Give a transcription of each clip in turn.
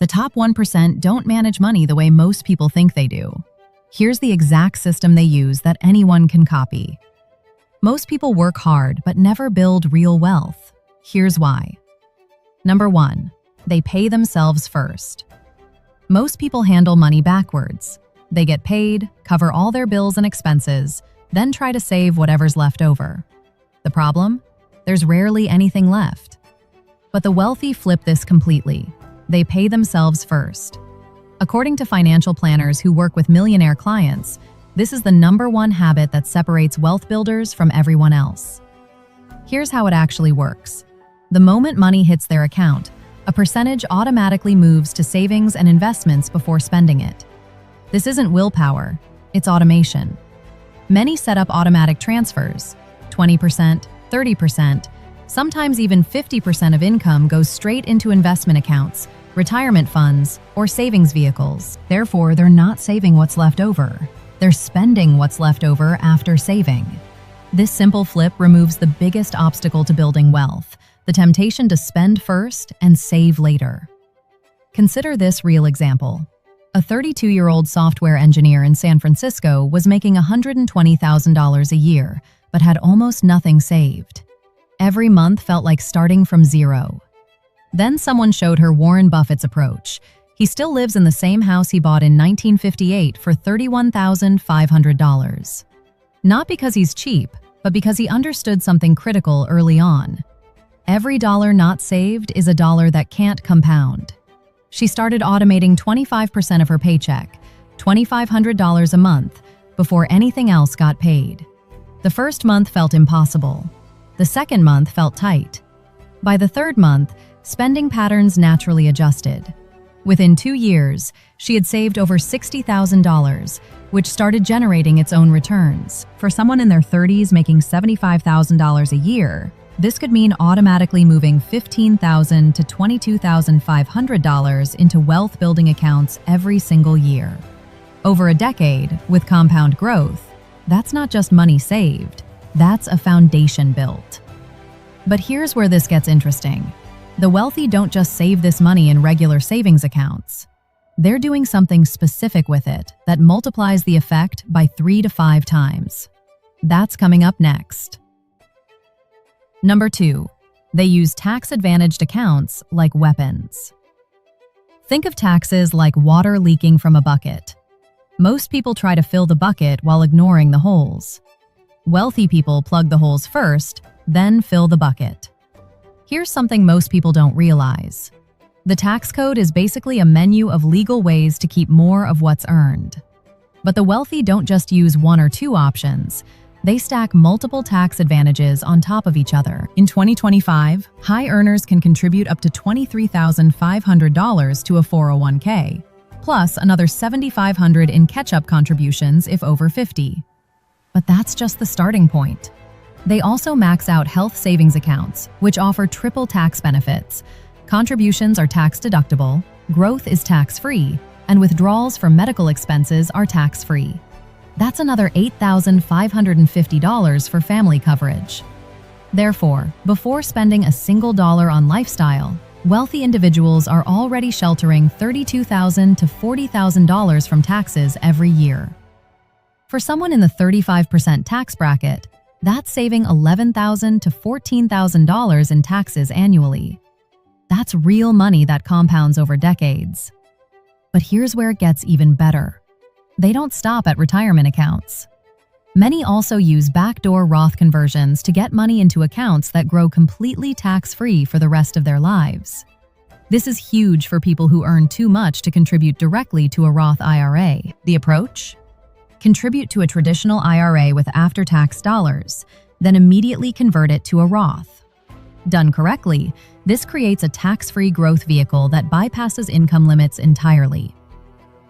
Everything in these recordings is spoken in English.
The top 1% don't manage money the way most people think they do. Here's the exact system they use that anyone can copy. Most people work hard but never build real wealth. Here's why. Number 1. They pay themselves first. Most people handle money backwards. They get paid, cover all their bills and expenses, then try to save whatever's left over. The problem? There's rarely anything left. But the wealthy flip this completely. They pay themselves first. According to financial planners who work with millionaire clients, this is the #1 habit that separates wealth builders from everyone else. Here's how it actually works. The moment money hits their account, a percentage automatically moves to savings and investments before spending it. This isn't willpower, it's automation. Many set up automatic transfers. 20%, 30%, sometimes even 50% of income goes straight into investment accounts, retirement funds, or savings vehicles. Therefore, they're not saving what's left over. They're spending what's left over after saving. This simple flip removes the biggest obstacle to building wealth, the temptation to spend first and save later. Consider this real example. A 32-year-old software engineer in San Francisco was making $120,000 a year, but had almost nothing saved. Every month felt like starting from zero. Then someone showed her Warren Buffett's approach. He still lives in the same house he bought in 1958 for $31,500. Not because he's cheap, but because he understood something critical early on. Every dollar not saved is a dollar that can't compound. She started automating 25% of her paycheck, $2,500 a month, before anything else got paid. The first month felt impossible. The second month felt tight. By the third month, spending patterns naturally adjusted. Within 2 years, she had saved over $60,000, which started generating its own returns. For someone in their 30s making $75,000 a year, this could mean automatically moving $15,000 to $22,500 into wealth-building accounts every single year. Over a decade, with compound growth, that's not just money saved, that's a foundation built. But here's where this gets interesting. The wealthy don't just save this money in regular savings accounts. They're doing something specific with it that multiplies the effect by 3 to 5 times. That's coming up next. Number 2, they use tax-advantaged accounts like weapons. Think of taxes like water leaking from a bucket. Most people try to fill the bucket while ignoring the holes. Wealthy people plug the holes first, then fill the bucket. Here's something most people don't realize. The tax code is basically a menu of legal ways to keep more of what's earned. But the wealthy don't just use 1 or 2 options. They stack multiple tax advantages on top of each other. In 2025, high earners can contribute up to $23,500 to a 401k, plus another $7,500 in catch-up contributions if over 50. But that's just the starting point. They also max out health savings accounts, which offer triple tax benefits. Contributions are tax-deductible, growth is tax-free, and withdrawals for medical expenses are tax-free. That's another $8,550 for family coverage. Therefore, before spending a single dollar on lifestyle, wealthy individuals are already sheltering $32,000 to $40,000 from taxes every year. For someone in the 35% tax bracket, that's saving $11,000 to $14,000 in taxes annually. That's real money that compounds over decades. But here's where it gets even better. They don't stop at retirement accounts. Many also use backdoor Roth conversions to get money into accounts that grow completely tax-free for the rest of their lives. This is huge for people who earn too much to contribute directly to a Roth IRA. The approach? Contribute to a traditional IRA with after-tax dollars, then immediately convert it to a Roth. Done correctly, this creates a tax-free growth vehicle that bypasses income limits entirely.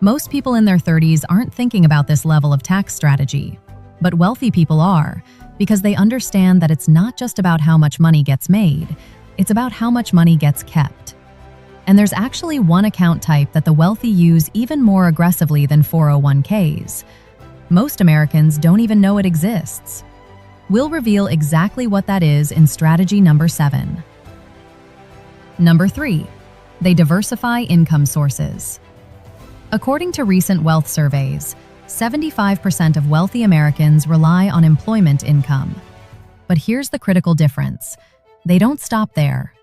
Most people in their 30s aren't thinking about this level of tax strategy, but wealthy people are, because they understand that it's not just about how much money gets made, it's about how much money gets kept. And there's actually one account type that the wealthy use even more aggressively than 401ks. Most Americans don't even know it exists. We'll reveal exactly what that is in strategy number 7. Number 3. They diversify income sources. According to recent wealth surveys, 75% of wealthy Americans rely on employment income. But here's the critical difference. They don't stop there.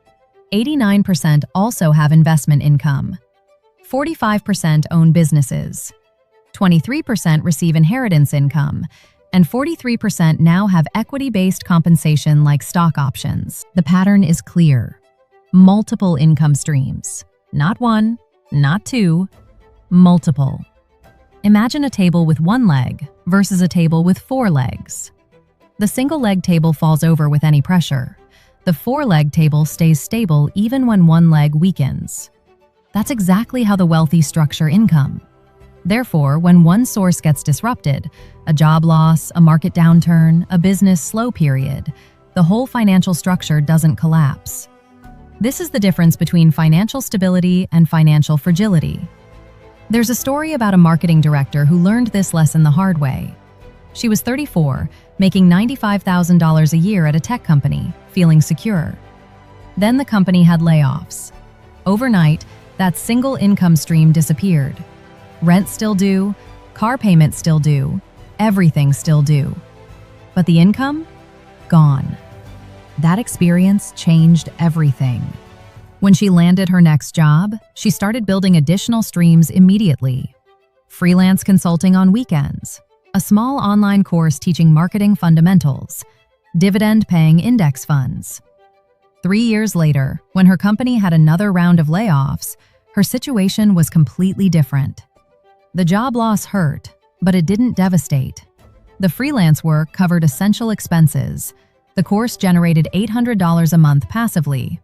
89% also have investment income. 45% own businesses. 23% receive inheritance income. And 43% now have equity-based compensation like stock options. The pattern is clear. Multiple income streams. Not one, not two, multiple. Imagine a table with one leg versus a table with four legs. The single-leg table falls over with any pressure. The four-leg table stays stable even when one leg weakens. That's exactly how the wealthy structure income. Therefore, when one source gets disrupted, a job loss, a market downturn, a business slow period, the whole financial structure doesn't collapse. This is the difference between financial stability and financial fragility. There's a story about a marketing director who learned this lesson the hard way. She was 34, making $95,000 a year at a tech company, feeling secure. Then the company had layoffs. Overnight, that single income stream disappeared. Rent still due, car payment still due, everything still due. But the income? Gone. That experience changed everything. When she landed her next job, she started building additional streams immediately. Freelance consulting on weekends, a small online course teaching marketing fundamentals, dividend-paying index funds. 3 years later, when her company had another round of layoffs, her situation was completely different. The job loss hurt, but it didn't devastate. The freelance work covered essential expenses. The course generated $800 a month passively.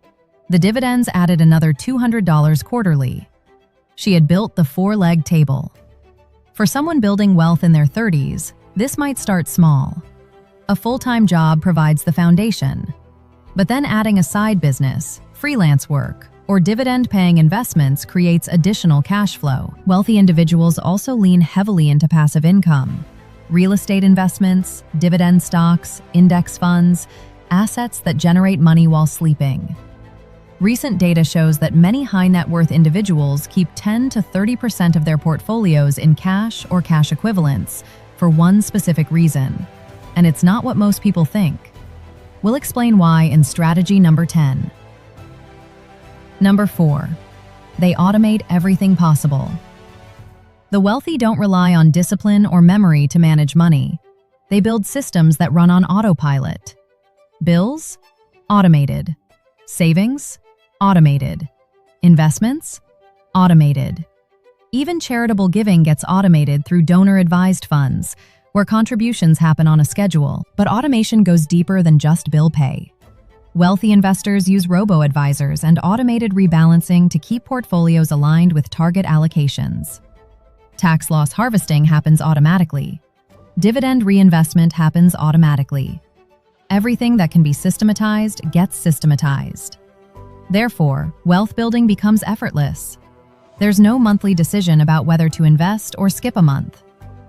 The dividends added another $200 quarterly. She had built the four-leg table. For someone building wealth in their 30s, this might start small. A full-time job provides the foundation. But then adding a side business, freelance work, or dividend-paying investments creates additional cash flow. Wealthy individuals also lean heavily into passive income. Real estate investments, dividend stocks, index funds, assets that generate money while sleeping. Recent data shows that many high-net-worth individuals keep 10 to 30% of their portfolios in cash or cash equivalents for one specific reason. And it's not what most people think. We'll explain why in strategy number 10. Number 4. They automate everything possible. The wealthy don't rely on discipline or memory to manage money. They build systems that run on autopilot. Bills? Automated. Savings? Automated. Investments? Automated. Even charitable giving gets automated through donor-advised funds, where contributions happen on a schedule, but automation goes deeper than just bill pay. Wealthy investors use robo-advisors and automated rebalancing to keep portfolios aligned with target allocations. Tax loss harvesting happens automatically. Dividend reinvestment happens automatically. Everything that can be systematized gets systematized. Therefore, wealth building becomes effortless. There's no monthly decision about whether to invest or skip a month.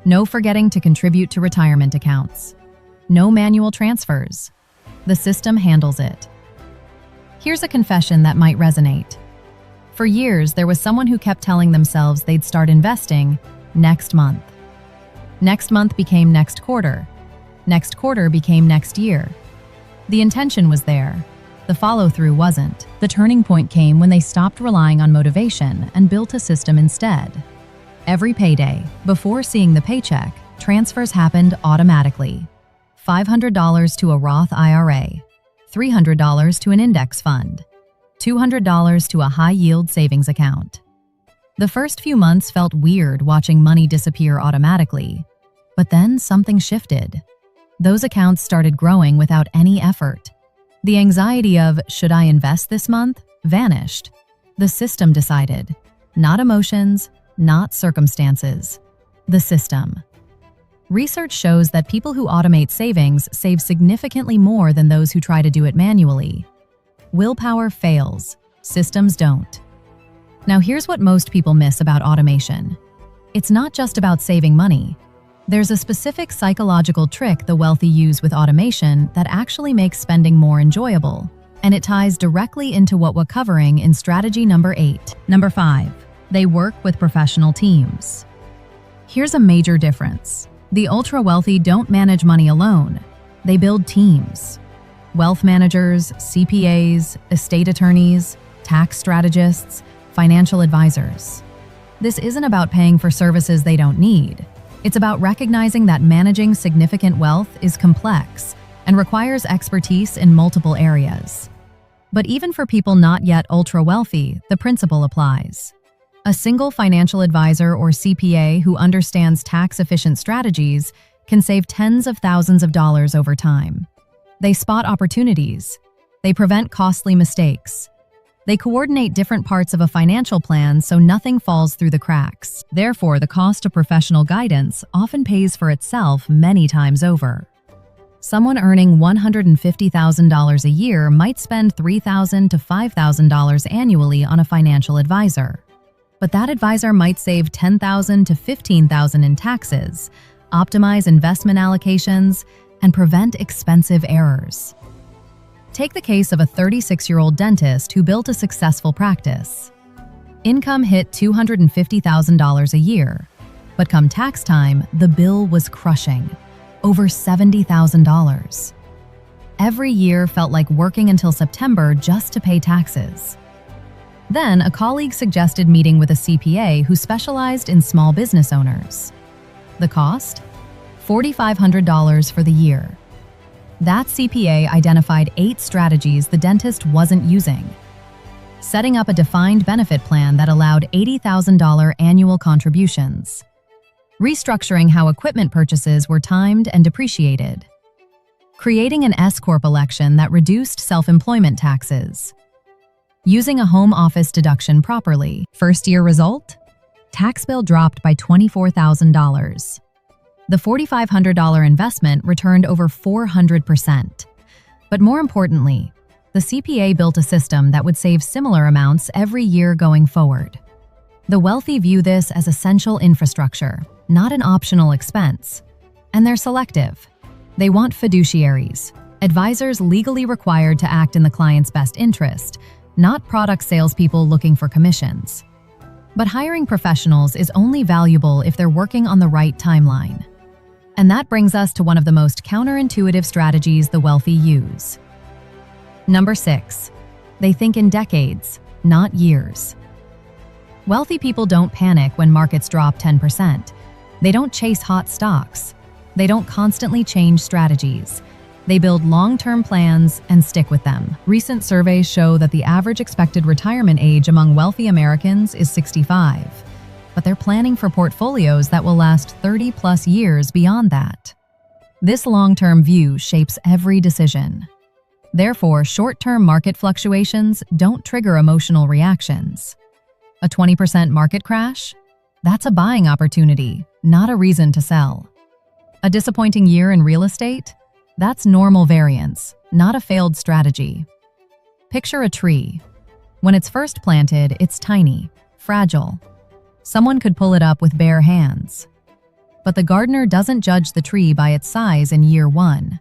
No forgetting to contribute to retirement accounts. No manual transfers. The system handles it. Here's a confession that might resonate. For years, there was someone who kept telling themselves they'd start investing next month. Next month became next quarter. Next quarter became next year. The intention was there. The follow-through wasn't. The turning point came when they stopped relying on motivation and built a system instead. Every payday, before seeing the paycheck, transfers happened automatically. $500 to a Roth IRA, $300 to an index fund, $200 to a high-yield savings account. The first few months felt weird watching money disappear automatically, but then something shifted. Those accounts started growing without any effort. The anxiety of, should I invest this month, vanished. The system decided. Not emotions, not circumstances. The system. Research shows that people who automate savings save significantly more than those who try to do it manually. Willpower fails. Systems don't. Now here's what most people miss about automation. It's not just about saving money. There's a specific psychological trick the wealthy use with automation that actually makes spending more enjoyable. And it ties directly into what we're covering in strategy number 8. Number 5, they work with professional teams. Here's a major difference. The ultra-wealthy don't manage money alone. They build teams. Wealth managers, CPAs, estate attorneys, tax strategists, financial advisors. This isn't about paying for services they don't need. It's about recognizing that managing significant wealth is complex and requires expertise in multiple areas. But even for people not yet ultra-wealthy, the principle applies. A single financial advisor or CPA who understands tax-efficient strategies can save tens of thousands of dollars over time. They spot opportunities. They prevent costly mistakes. They coordinate different parts of a financial plan so nothing falls through the cracks. Therefore, the cost of professional guidance often pays for itself many times over. Someone earning $150,000 a year might spend $3,000 to $5,000 annually on a financial advisor. But that advisor might save $10,000 to $15,000 in taxes, optimize investment allocations, and prevent expensive errors. Take the case of a 36-year-old dentist who built a successful practice. Income hit $250,000 a year, but come tax time, the bill was crushing, over $70,000. Every year felt like working until September just to pay taxes. Then, a colleague suggested meeting with a CPA who specialized in small business owners. The cost? $4,500 for the year. That CPA identified 8 strategies the dentist wasn't using. Setting up a defined benefit plan that allowed $80,000 annual contributions. Restructuring how equipment purchases were timed and depreciated. Creating an S-Corp election that reduced self-employment taxes. Using a home office deduction properly. First-year result? Tax bill dropped by $24,000. The $4,500 investment returned over 400%. But more importantly, the CPA built a system that would save similar amounts every year going forward. The wealthy view this as essential infrastructure, not an optional expense. And they're selective. They want fiduciaries, advisors legally required to act in the client's best interest, not product salespeople looking for commissions. But hiring professionals is only valuable if they're working on the right timeline. And that brings us to one of the most counterintuitive strategies the wealthy use. Number 6, they think in decades, not years. Wealthy people don't panic when markets drop 10%. They don't chase hot stocks. They don't constantly change strategies. They build long-term plans and stick with them. Recent surveys show that the average expected retirement age among wealthy Americans is 65, but they're planning for portfolios that will last 30-plus years beyond that. This long-term view shapes every decision. Therefore, short-term market fluctuations don't trigger emotional reactions. A 20% market crash? That's a buying opportunity, not a reason to sell. A disappointing year in real estate? That's normal variance, not a failed strategy. Picture a tree. When it's first planted, it's tiny, fragile. Someone could pull it up with bare hands. But the gardener doesn't judge the tree by its size in year 1.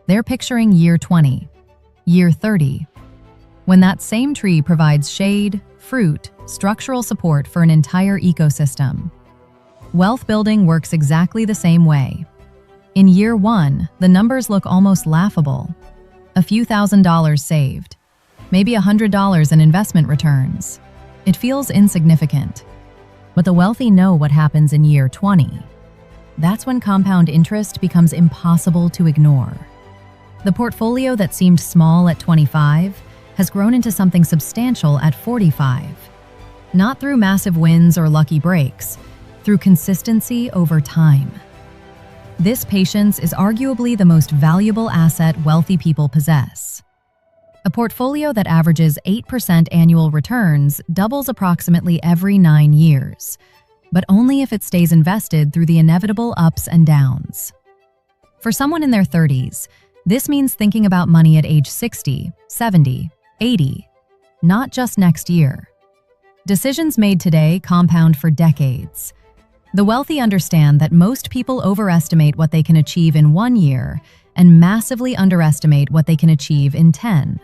They're picturing year 20, year 30. When that same tree provides shade, fruit, structural support for an entire ecosystem. Wealth building works exactly the same way. In year 1, the numbers look almost laughable. A few $1,000s saved, maybe $100 in investment returns. It feels insignificant. But the wealthy know what happens in year 20. That's when compound interest becomes impossible to ignore. The portfolio that seemed small at 25 has grown into something substantial at 45. Not through massive wins or lucky breaks, through consistency over time. This patience is arguably the most valuable asset wealthy people possess. A portfolio that averages 8% annual returns doubles approximately every 9 years, but only if it stays invested through the inevitable ups and downs. For someone in their 30s, this means thinking about money at age 60, 70, 80, not just next year. Decisions made today compound for decades. The wealthy understand that most people overestimate what they can achieve in 1 year and massively underestimate what they can achieve in 10.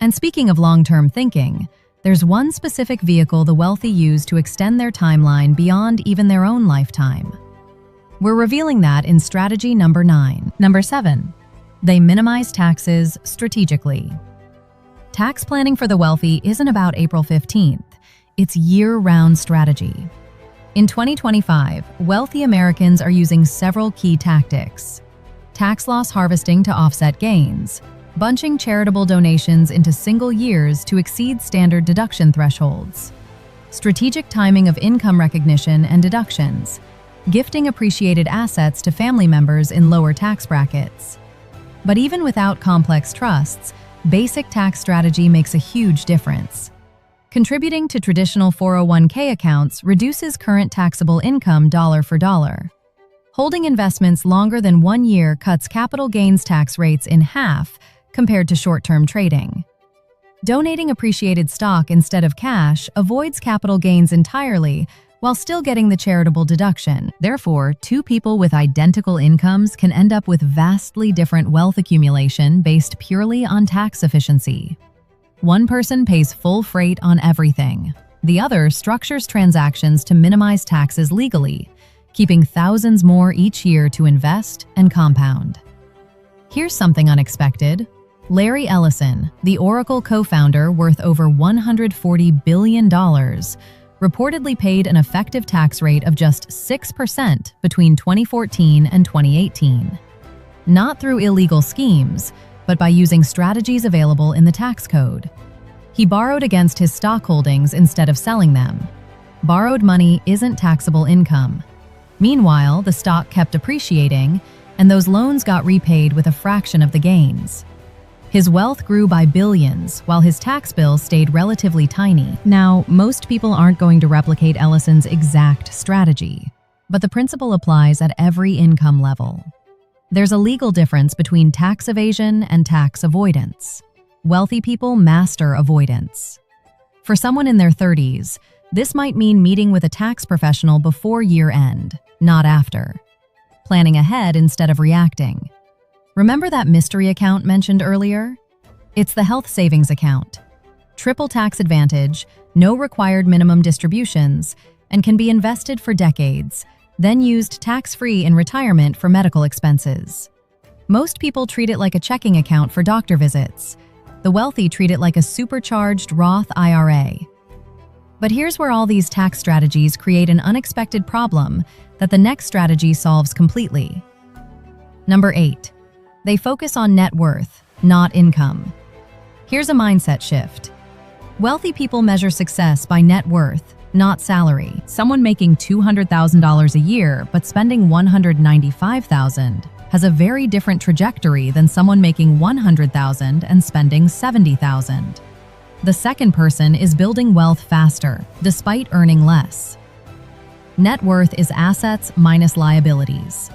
And speaking of long-term thinking, there's one specific vehicle the wealthy use to extend their timeline beyond even their own lifetime. We're revealing that in strategy number 9. Number 7. They minimize taxes strategically. Tax planning for the wealthy isn't about April 15th. It's year-round strategy. In 2025, wealthy Americans are using several key tactics: tax loss harvesting to offset gains, bunching charitable donations into single years to exceed standard deduction thresholds, strategic timing of income recognition and deductions, gifting appreciated assets to family members in lower tax brackets. But even without complex trusts, basic tax strategy makes a huge difference. Contributing to traditional 401k accounts reduces current taxable income dollar for dollar. Holding investments longer than 1 year cuts capital gains tax rates in half compared to short-term trading. Donating appreciated stock instead of cash avoids capital gains entirely while still getting the charitable deduction. Therefore, two people with identical incomes can end up with vastly different wealth accumulation based purely on tax efficiency. One person pays full freight on everything. The other structures transactions to minimize taxes legally, keeping thousands more each year to invest and compound. Here's something unexpected. Larry Ellison, the Oracle co-founder worth over $140 billion, reportedly paid an effective tax rate of just 6% between 2014 and 2018. Not through illegal schemes, but by using strategies available in the tax code. He borrowed against his stock holdings instead of selling them. Borrowed money isn't taxable income. Meanwhile, the stock kept appreciating, and those loans got repaid with a fraction of the gains. His wealth grew by billions, while his tax bill stayed relatively tiny. Now, most people aren't going to replicate Ellison's exact strategy, but the principle applies at every income level. There's a legal difference between tax evasion and tax avoidance. Wealthy people master avoidance. For someone in their 30s, this might mean meeting with a tax professional before year end, not after. Planning ahead instead of reacting. Remember that mystery account mentioned earlier? It's the health savings account. Triple tax advantage, no required minimum distributions, and can be invested for decades, then used tax-free in retirement for medical expenses. Most people treat it like a checking account for doctor visits. The wealthy treat it like a supercharged Roth IRA. But here's where all these tax strategies create an unexpected problem that the next strategy solves completely. Number 8. They focus on net worth, not income. Here's a mindset shift. Wealthy people measure success by net worth, not salary. Someone making $200,000 a year but spending $195,000 has a very different trajectory than someone making $100,000 and spending $70,000. The second person is building wealth faster, despite earning less. Net worth is assets minus liabilities.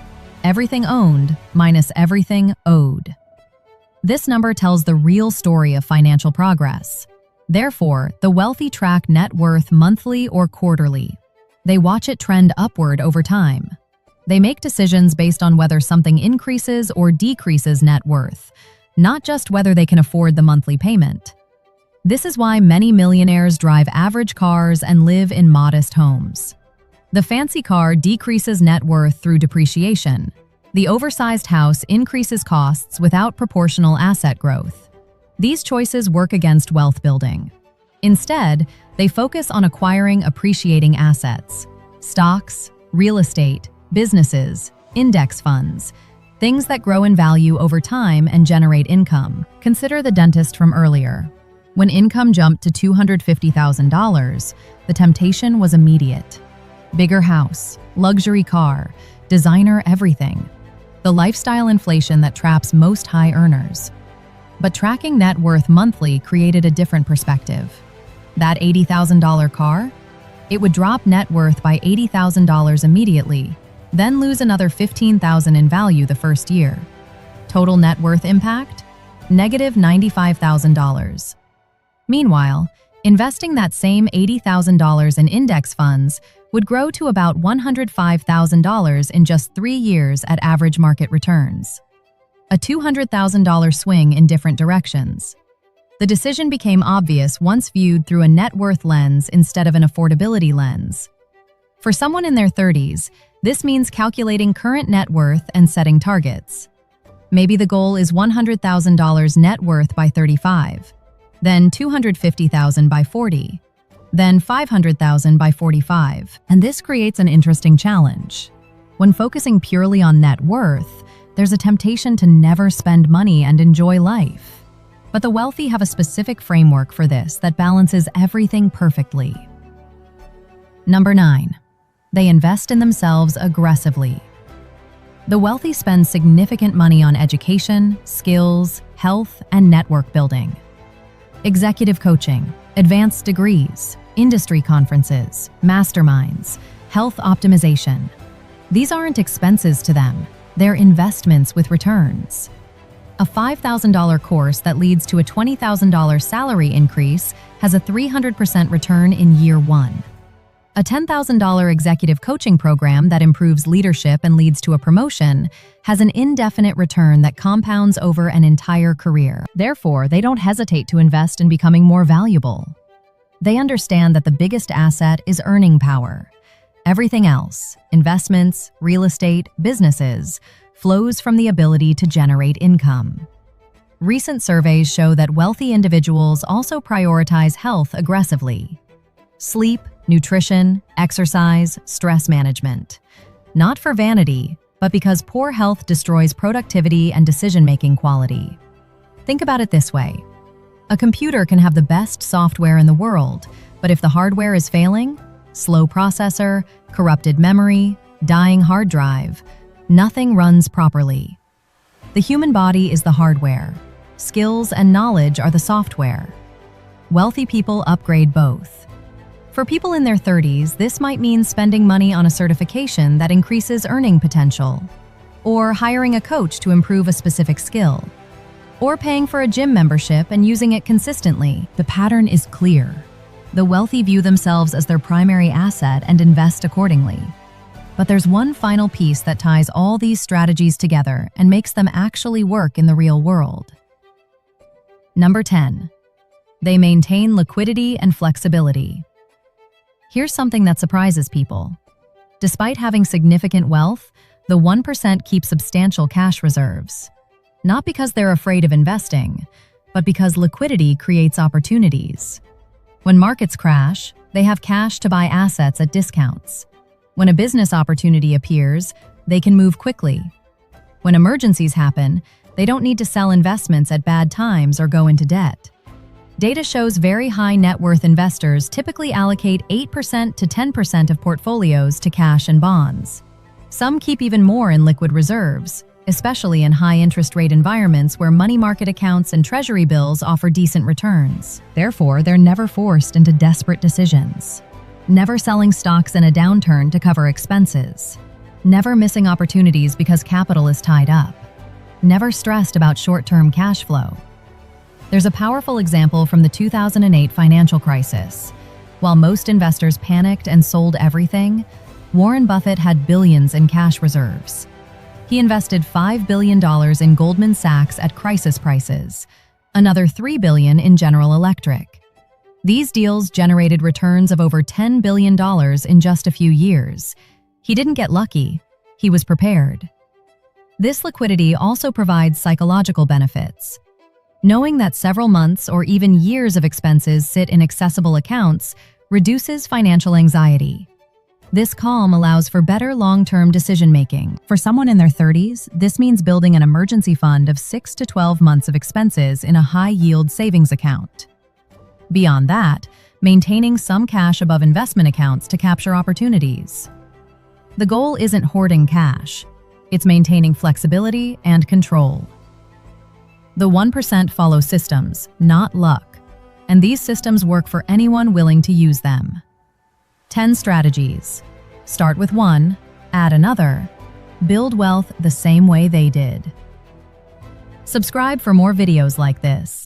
Everything owned minus everything owed. This number tells the real story of financial progress. Therefore, the wealthy track net worth monthly or quarterly. They watch it trend upward over time. They make decisions based on whether something increases or decreases net worth, not just whether they can afford the monthly payment. This is why many millionaires drive average cars and live in modest homes. The fancy car decreases net worth through depreciation. The oversized house increases costs without proportional asset growth. These choices work against wealth building. Instead, they focus on acquiring appreciating assets: stocks, real estate, businesses, index funds, things that grow in value over time and generate income. Consider the dentist from earlier. When income jumped to $250,000, the temptation was immediate. Bigger house, luxury car, designer everything. The lifestyle inflation that traps most high earners. But tracking net worth monthly created a different perspective. That $80,000 car? It would drop net worth by $80,000 immediately, then lose another $15,000 in value the first year. Total net worth impact? Negative $95,000. Meanwhile, investing that same $80,000 in index funds would grow to about $105,000 in just 3 years at average market returns. A $200,000 swing in different directions. The decision became obvious once viewed through a net worth lens instead of an affordability lens. For someone in their 30s, this means calculating current net worth and setting targets. Maybe the goal is $100,000 net worth by 35, then $250,000 by 40, then $500,000 by 45. And this creates an interesting challenge. When focusing purely on net worth, there's a temptation to never spend money and enjoy life. But the wealthy have a specific framework for this that balances everything perfectly. Number 9. They invest in themselves aggressively. The wealthy spend significant money on education, skills, health, and network building. Executive coaching, advanced degrees, industry conferences, masterminds, health optimization. These aren't expenses to them, they're investments with returns. A $5,000 course that leads to a $20,000 salary increase has a 300% return in year 1. A $10,000 executive coaching program that improves leadership and leads to a promotion has an indefinite return that compounds over an entire career. Therefore, they don't hesitate to invest in becoming more valuable. They understand that the biggest asset is earning power. Everything else, investments, real estate, businesses, flows from the ability to generate income. Recent surveys show that wealthy individuals also prioritize health aggressively. Sleep, nutrition, exercise, stress management. Not for vanity, but because poor health destroys productivity and decision-making quality. Think about it this way. A computer can have the best software in the world, but if the hardware is failing, slow processor, corrupted memory, dying hard drive, nothing runs properly. The human body is the hardware. Skills and knowledge are the software. Wealthy people upgrade both. For people in their 30s, this might mean spending money on a certification that increases earning potential, or hiring a coach to improve a specific skill, or paying for a gym membership and using it consistently. The pattern is clear. The wealthy view themselves as their primary asset and invest accordingly. But there's one final piece that ties all these strategies together and makes them actually work in the real world. Number 10. They maintain liquidity and flexibility. Here's something that surprises people. Despite having significant wealth, the 1% keep substantial cash reserves. Not because they're afraid of investing, but because liquidity creates opportunities. When markets crash, they have cash to buy assets at discounts. When a business opportunity appears, they can move quickly. When emergencies happen, they don't need to sell investments at bad times or go into debt. Data shows very high net worth investors typically allocate 8% to 10% of portfolios to cash and bonds. Some keep even more in liquid reserves, especially in high interest rate environments where money market accounts and treasury bills offer decent returns. Therefore, they're never forced into desperate decisions. Never selling stocks in a downturn to cover expenses. Never missing opportunities because capital is tied up. Never stressed about short-term cash flow. There's a powerful example from the 2008 financial crisis. While most investors panicked and sold everything, Warren Buffett had billions in cash reserves. He invested $5 billion in Goldman Sachs at crisis prices, another $3 billion in General Electric. These deals generated returns of over $10 billion in just a few years. He didn't get lucky, he was prepared. This liquidity also provides psychological benefits. Knowing that several months or even years of expenses sit in accessible accounts reduces financial anxiety. This calm allows for better long-term decision-making. For someone in their 30s, this means building an emergency fund of 6 to 12 months of expenses in a high-yield savings account. Beyond that, maintaining some cash above investment accounts to capture opportunities. The goal isn't hoarding cash. It's maintaining flexibility and control. The 1% follow systems, not luck, and these systems work for anyone willing to use them. 10 strategies. Start with one, add another. Build wealth the same way they did. Subscribe for more videos like this.